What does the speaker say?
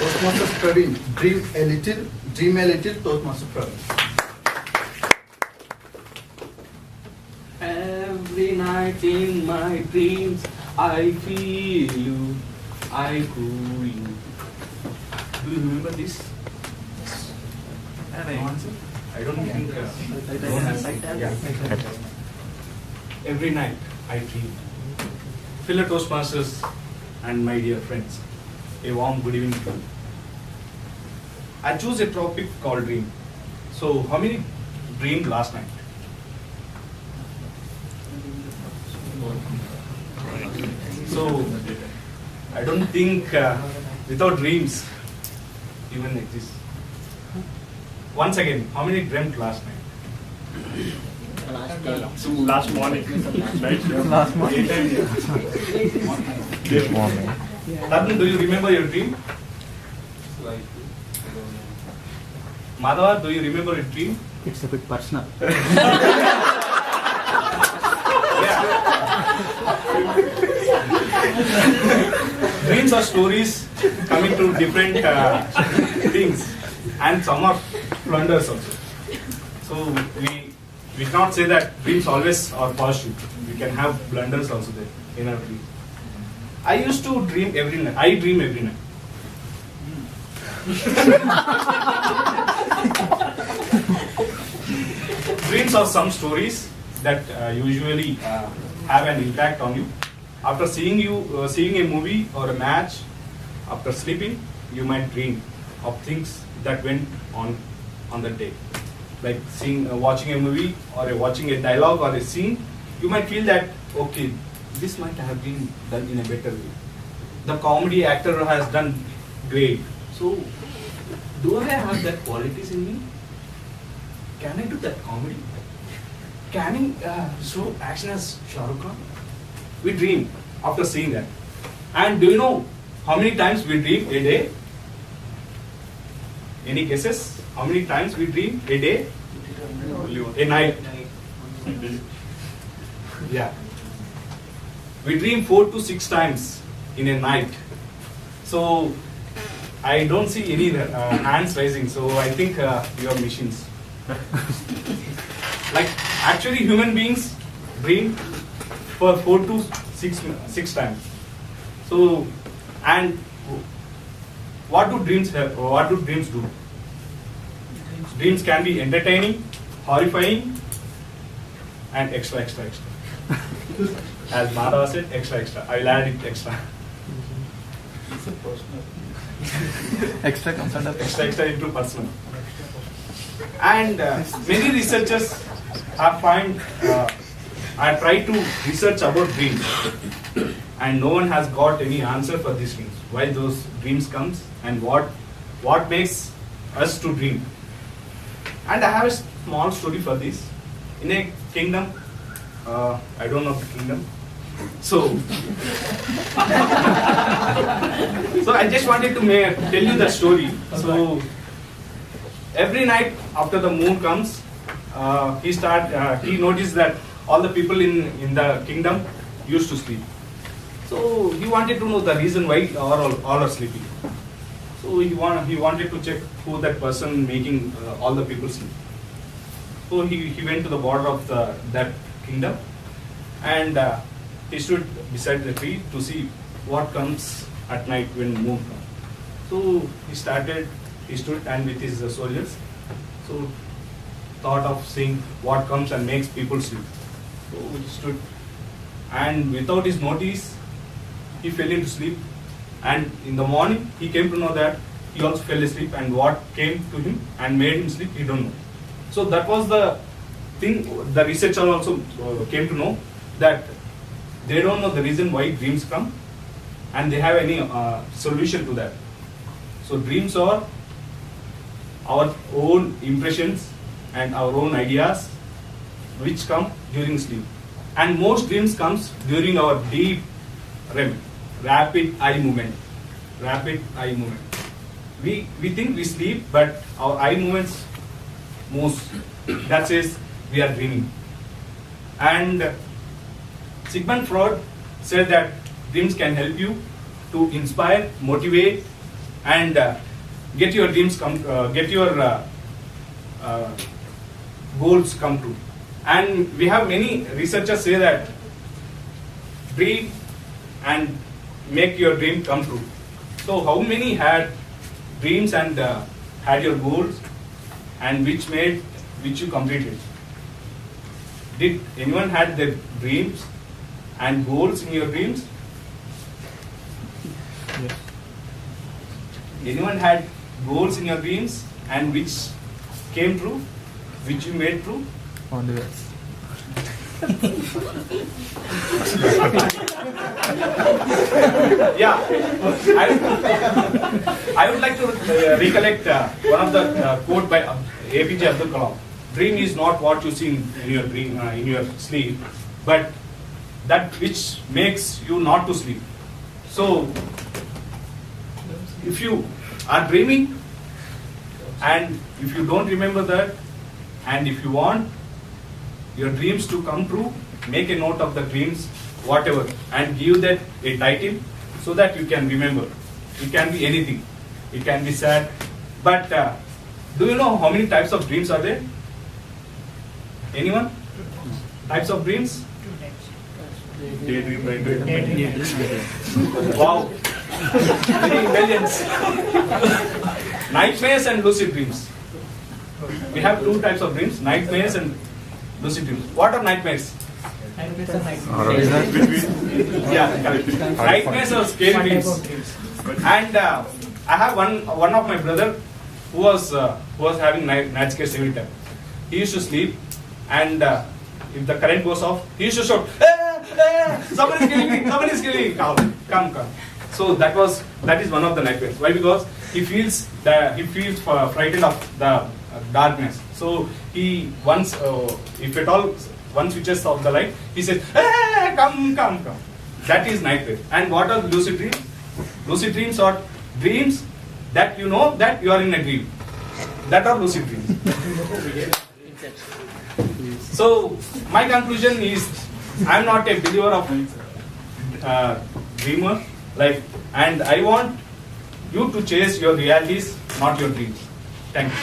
Toastmaster Praveen, dream a little, Toastmaster Praveen. Every night in my dreams, I feel you, I cool you. Do you remember this? No answer? I don't think. Yeah. Every night I dream. Fellow Toastmasters and my dear friends, a warm good evening to you. I choose a topic called dream. So, how many dreamed last night? So, I don't think without dreams even exist. Once again, how many dreamt last night? Last morning. Last month. This morning. Tarun, do you remember your dream? Madhava, do you remember your dream? It's a bit personal. Dreams are stories coming to different things, and some are blunders also. So we cannot say that dreams always are positive. We can have blunders also there in our dream. I used to dream every night. I dream every night. Dreams are some stories that usually have an impact on you. After seeing a movie or a match, after sleeping, you might dream of things that went on that day. Like watching a movie or watching a dialogue or a scene, you might feel that, okay, this might have been done in a better way. The comedy actor has done great. So, do I have that qualities in me? Can I do that comedy? Can I show action as Shah Rukh Khan? We dream after seeing that. And do you know how many times we dream a day? Any guesses? How many times we dream a day? A night. Yeah. We dream 4 to 6 times in a night. So I don't see any hands raising. So I think you are machines. Like actually, human beings dream for 4 to 6 times. So, and what do dreams have? What do dreams do? Dreams can be entertaining, horrifying, and extra. As Madhava said, extra. I will add it extra. Extra comes under Extra into personal. And many researchers have tried to research about dreams, and no one has got any answer for these dreams. Why those dreams comes and what makes us to dream. And I have a small story for this. In a kingdom, I don't know the kingdom. So I just wanted to tell you the story. So every night after the moon comes, he noticed that all the people in the kingdom used to sleep. So he wanted to know the reason why all are sleeping. So he wanted to check who that person making all the people sleep. So he went to the border of that kingdom, and he stood beside the tree to see what comes at night when moon comes. So he stood and with his soldiers, so thought of seeing what comes and makes people sleep. So he stood, and without his notice, he fell into sleep. And in the morning, he came to know that he also fell asleep, and what came to him and made him sleep, he don't know. So that was the thing. The researcher also came to know that they don't know the reason why dreams come, and they have any solution to that. So dreams are our own impressions and our own ideas which come during sleep. And most dreams comes during our deep REM, rapid eye movement. We think we sleep, but our eye movements moves. That says we are dreaming. And Sigmund Freud said that dreams can help you to inspire, motivate, and get your dreams get your goals come true. And we have many researchers say that dream and make your dream come true. So how many had dreams and had your goals, and which you completed? Did anyone had their dreams and goals in your dreams? Yes. Anyone had goals in your dreams and which came true, which you made true? On the way. Yeah, I would like to recollect one of the quote by APJ Abdul Kalam. Dream is not what you see in your dream, in your sleep, but that which makes you not to sleep. So, if you are dreaming, and if you don't remember that, and if you want your dreams to come true, make a note of the dreams, whatever, and give that a title so that you can remember. It can be anything. It can be sad. But do you know how many types of dreams are there? Anyone? Types of dreams? Daydream, daydream. Wow. Very intelligence. Nightmares and lucid dreams. We have two types of dreams, nightmares and lucid dreams. What are nightmares? Yeah, correct. Nightmares are scary dreams. And I have one of my brother who was having night scares every time. He used to sleep, and if the current goes off, he used to shout, somebody is killing me, somebody is killing me. Come. So that is one of the nightmares. Why? Because he feels frightened of the darkness. So he once, if at all one switches off the light, he says, come. That is nightmare. And what are lucid dreams? Lucid dreams are dreams that you know that you are in a dream. That are lucid dreams. So my conclusion is, I am not a believer of dreamer. And I want you to chase your realities, not your dreams. Thank you.